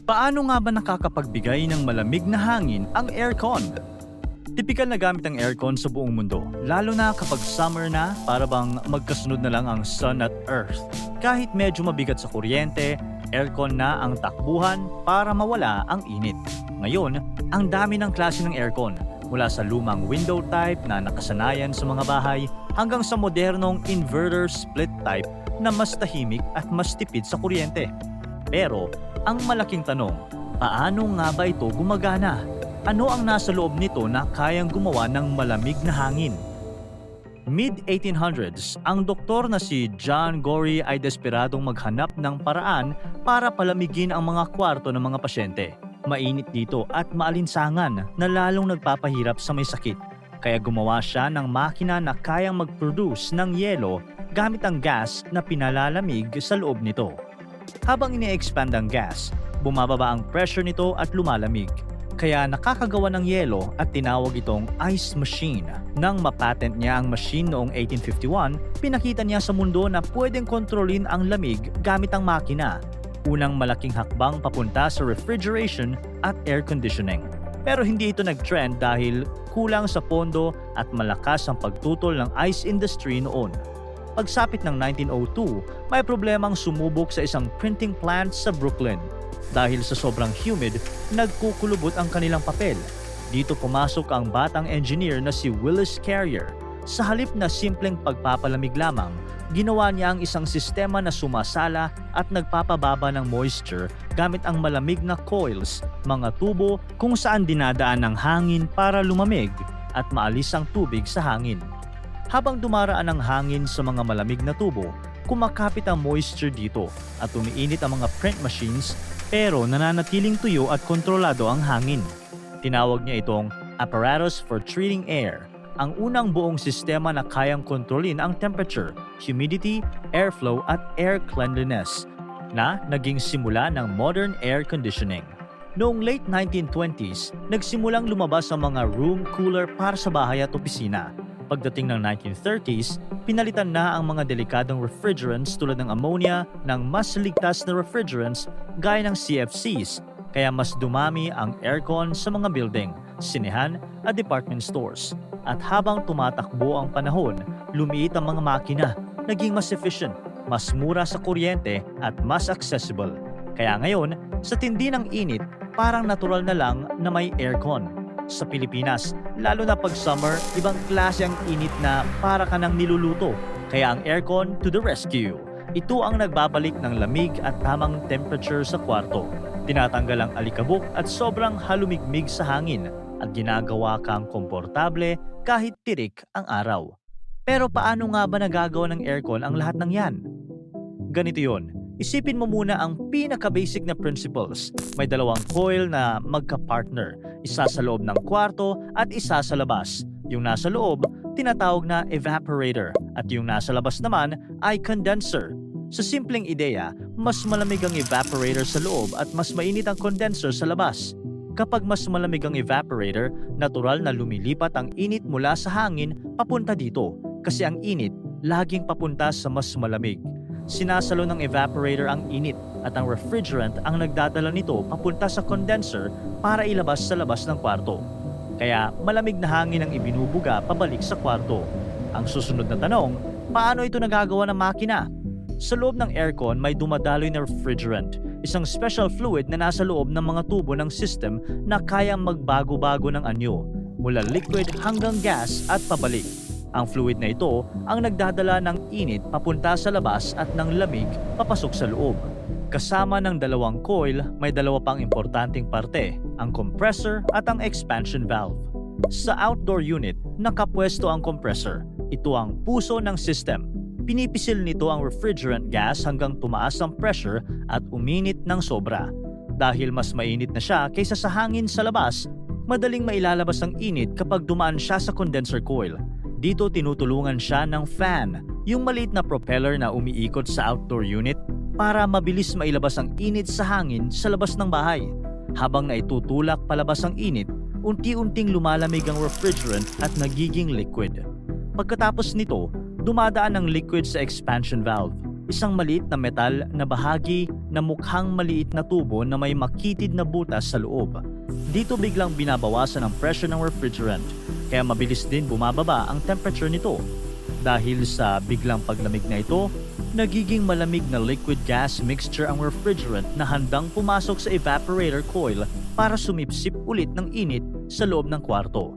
Paano nga ba nakakapagbigay ng malamig na hangin ang aircon? Tipikal na gamit ang aircon sa buong mundo, lalo na kapag summer na para bang magkasunod na lang ang sun at earth. Kahit medyo mabigat sa kuryente, aircon na ang takbuhan para mawala ang init. Ngayon, ang dami ng klase ng aircon, mula sa lumang window type na nakasanayan sa mga bahay hanggang sa modernong inverter split type na mas tahimik at mas tipid sa kuryente. Pero, ang malaking tanong, paano nga ba ito gumagana? Ano ang nasa loob nito na kayang gumawa ng malamig na hangin? Mid-1800s, ang doktor na si John Gorey ay desperadong maghanap ng paraan para palamigin ang mga kwarto ng mga pasyente. Mainit dito at maalinsangan na lalong nagpapahirap sa may sakit. Kaya gumawa siya ng makina na kayang mag-produce ng yelo gamit ang gas na pinalalamig sa loob nito. Habang ini-expand ang gas, bumababa ang pressure nito at lumalamig. Kaya nakakagawa ng yelo at tinawag itong ice machine. Nang mapatent niya ang machine noong 1851, pinakita niya sa mundo na pwedeng kontrolin ang lamig gamit ang makina. Unang malaking hakbang papunta sa refrigeration at air conditioning. Pero hindi ito nag-trend dahil kulang sa pondo at malakas ang pagtutol ng ice industry noon. Pagsapit ng 1902, may problemang sumubok sa isang printing plant sa Brooklyn. Dahil sa sobrang humid, nagkukulubot ang kanilang papel. Dito pumasok ang batang engineer na si Willis Carrier. Sa halip na simpleng pagpapalamig lamang, ginawa niya ang isang sistema na sumasala at nagpapababa ng moisture gamit ang malamig na coils, mga tubo kung saan dinadaan ng hangin para lumamig at maalis ang tubig sa hangin. Habang dumaraan ang hangin sa mga malamig na tubo, kumakapit ang moisture dito at umiinit ang mga print machines pero nananatiling tuyo at kontrolado ang hangin. Tinawag niya itong apparatus for treating air, ang unang buong sistema na kayang kontrolin ang temperature, humidity, airflow at air cleanliness na naging simula ng modern air conditioning. Noong late 1920s, nagsimulang lumabas ang mga room cooler para sa bahay at opisina. Pagdating ng 1930s, pinalitan na ang mga delikadong refrigerants tulad ng ammonia ng mas ligtas na refrigerants gaya ng CFCs, kaya mas dumami ang aircon sa mga building, sinehan at department stores. At habang tumatakbo ang panahon, lumiit ang mga makina, naging mas efficient, mas mura sa kuryente at mas accessible. Kaya ngayon, sa tindi ng init, parang natural na lang na may aircon. Sa Pilipinas, lalo na pag summer, ibang klase ang init na para ka nang niluluto. Kaya ang aircon to the rescue. Ito ang nagbabalik ng lamig at tamang temperature sa kwarto. Tinatanggal ang alikabok at sobrang halumigmig sa hangin at ginagawa kang komportable kahit tirik ang araw. Pero paano nga ba nagagawa ng aircon ang lahat ng yan? Ganito yon. Isipin mo muna ang pinaka-basic na principles. May dalawang coil na magka-partner, isa sa loob ng kwarto at isa sa labas. Yung nasa loob, tinatawag na evaporator at yung nasa labas naman ay condenser. Sa simpleng ideya, mas malamig ang evaporator sa loob at mas mainit ang condenser sa labas. Kapag mas malamig ang evaporator, natural na lumilipat ang init mula sa hangin papunta dito kasi ang init laging papunta sa mas malamig. Sinasalo ng evaporator ang init at ang refrigerant ang nagdadala nito papunta sa condenser para ilabas sa labas ng kwarto. Kaya malamig na hangin ang ibinubuga pabalik sa kwarto. Ang susunod na tanong, paano ito nagagawa ng makina? Sa loob ng aircon may dumadaloy na refrigerant, isang special fluid na nasa loob ng mga tubo ng system na kayang magbago-bago ng anyo, mula liquid hanggang gas at pabalik. Ang fluid na ito ang nagdadala ng init papunta sa labas at ng lamig papasok sa loob. Kasama ng dalawang coil, may dalawa pang importanteng parte, ang compressor at ang expansion valve. Sa outdoor unit, nakapwesto ang compressor. Ito ang puso ng system. Pinipisil nito ang refrigerant gas hanggang tumaas ang pressure at uminit ng sobra. Dahil mas mainit na siya kaysa sa hangin sa labas, madaling mailalabas ang init kapag dumaan siya sa condenser coil. Dito tinutulungan siya ng fan, yung maliit na propeller na umiikot sa outdoor unit para mabilis mailabas ang init sa hangin sa labas ng bahay. Habang naitutulak palabas ang init, unti-unting lumalamig ang refrigerant at nagiging liquid. Pagkatapos nito, dumadaan ang liquid sa expansion valve. isang maliit na metal na bahagi na mukhang maliit na tubo na may makitid na butas sa loob. Dito biglang binabawasan ang pressure ng refrigerant, kaya mabilis din bumababa ang temperature nito. Dahil sa biglang paglamig na ito, nagiging malamig na liquid gas mixture ang refrigerant na handang pumasok sa evaporator coil para sumipsip ulit ng init sa loob ng kwarto.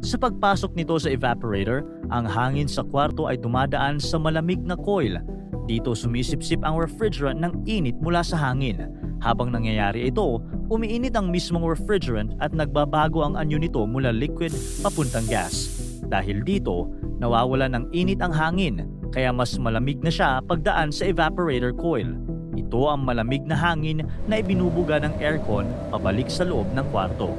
Sa pagpasok nito sa evaporator, ang hangin sa kwarto ay dumadaan sa malamig na coil. Dito sumisipsip ang refrigerant ng init mula sa hangin. Habang nangyayari ito, umiinit ang mismong refrigerant at nagbabago ang anyo nito mula liquid papuntang gas. Dahil dito, nawawala ng init ang hangin, kaya mas malamig na siya pagdaan sa evaporator coil. Ito ang malamig na hangin na ibinubuga ng aircon pabalik sa loob ng kwarto.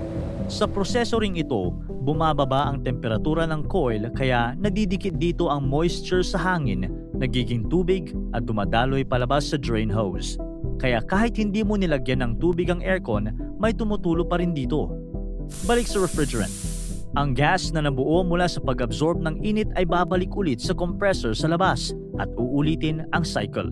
Sa proseso ring ito, bumababa ang temperatura ng coil kaya nadidikit dito ang moisture sa hangin, nagiging tubig at dumadaloy palabas sa drain hose. Kaya kahit hindi mo nilagyan ng tubig ang aircon, may tumutulo pa rin dito. Balik sa refrigerant. Ang gas na nabuo mula sa pag-absorb ng init ay babalik ulit sa compressor sa labas at uulitin ang cycle.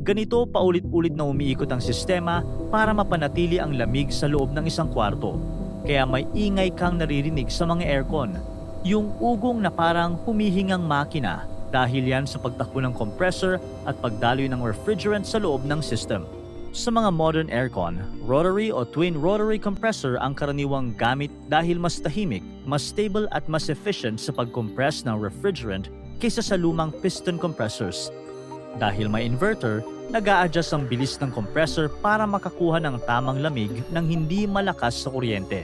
Ganito paulit-ulit na umiikot ang sistema para mapanatili ang lamig sa loob ng isang kwarto. Kaya may ingay kang naririnig sa mga aircon. Yung ugong na parang humihingang makina dahil yan sa pagtakbo ng compressor at pagdaloy ng refrigerant sa loob ng system. Sa mga modern aircon, rotary o twin rotary compressor ang karaniwang gamit dahil mas tahimik, mas stable at mas efficient sa pag-compress ng refrigerant kaysa sa lumang piston compressors. Dahil may inverter, nag-a-adjust ang bilis ng compressor para makakuha ng tamang lamig nang hindi malakas sa kuryente.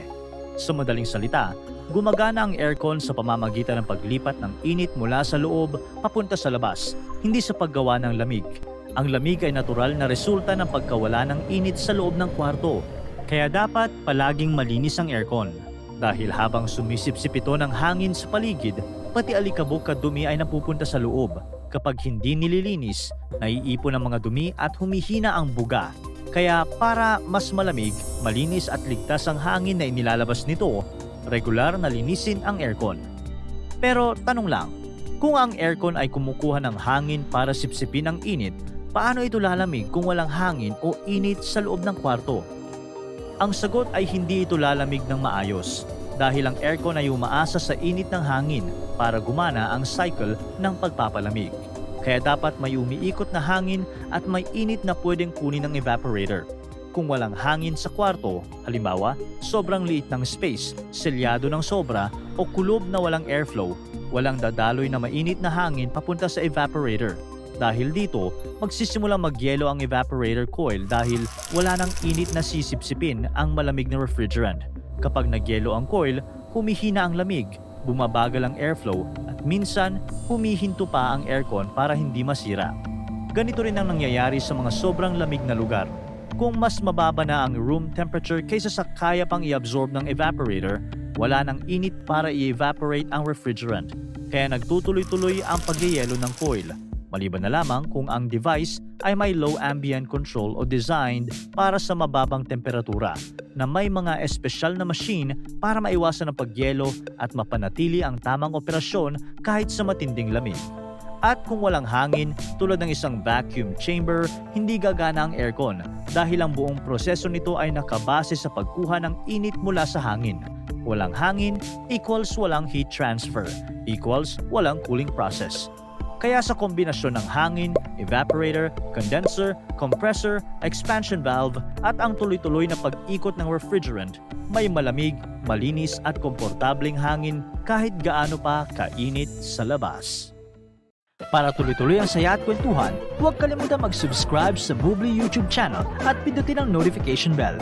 Sa madaling salita, gumagana ang aircon sa pamamagitan ng paglipat ng init mula sa loob papunta sa labas, hindi sa paggawa ng lamig. Ang lamig ay natural na resulta ng pagkawala ng init sa loob ng kwarto, kaya dapat palaging malinis ang aircon. Dahil habang sumisipsip ito ng hangin sa paligid, pati alikabok at dumi ay napupunta sa loob. Kapag hindi nililinis, naiipon ang mga dumi at humihina ang buga. Kaya para mas malamig, malinis at ligtas ang hangin na inilalabas nito, regular na linisin ang aircon. Pero tanong lang, kung ang aircon ay kumukuha ng hangin para sipsipin ang init, paano ito lalamig kung walang hangin o init sa loob ng kwarto? Ang sagot ay hindi ito lalamig ng maayos dahil ang aircon ay umaasa sa init ng hangin para gumana ang cycle ng pagpapalamig. Kaya dapat may umiikot na hangin at may init na pwedeng kunin ng evaporator. Kung walang hangin sa kwarto, halimbawa, sobrang liit ng space, selyado ng sobra o kulob na walang airflow, walang dadaloy na mainit na hangin papunta sa evaporator. Dahil dito, magsisimulang magyelo ang evaporator coil dahil wala nang init na sisipsipin ang malamig na refrigerant. Kapag nagyelo ang coil, humihina ang lamig, bumabagal ang airflow at minsan humihinto pa ang aircon para hindi masira. Ganito rin ang nangyayari sa mga sobrang lamig na lugar. Kung mas mababa na ang room temperature kaysa sa kaya pang i-absorb ng evaporator, wala nang init para i-evaporate ang refrigerant, kaya nagtutuloy-tuloy ang pagyayelo ng coil. Maliban na lamang kung ang device ay may low ambient control o designed para sa mababang temperatura na may mga espesyal na machine para maiwasan ang pagyelo at mapanatili ang tamang operasyon kahit sa matinding lamig. At kung walang hangin tulad ng isang vacuum chamber, hindi gagana ang aircon dahil ang buong proseso nito ay nakabase sa pagkuha ng init mula sa hangin. Walang hangin equals walang heat transfer equals walang cooling process. Kaya sa kombinasyon ng hangin, evaporator, condenser, compressor, expansion valve at ang tuloy-tuloy na pag-ikot ng refrigerant, may malamig, malinis at komportableng hangin kahit gaano pa kainit sa labas. Para tuloy-tuloy ang saya at kwentuhan, huwag kalimutan mag-subscribe sa Bubbly YouTube channel at pindutin ang notification bell.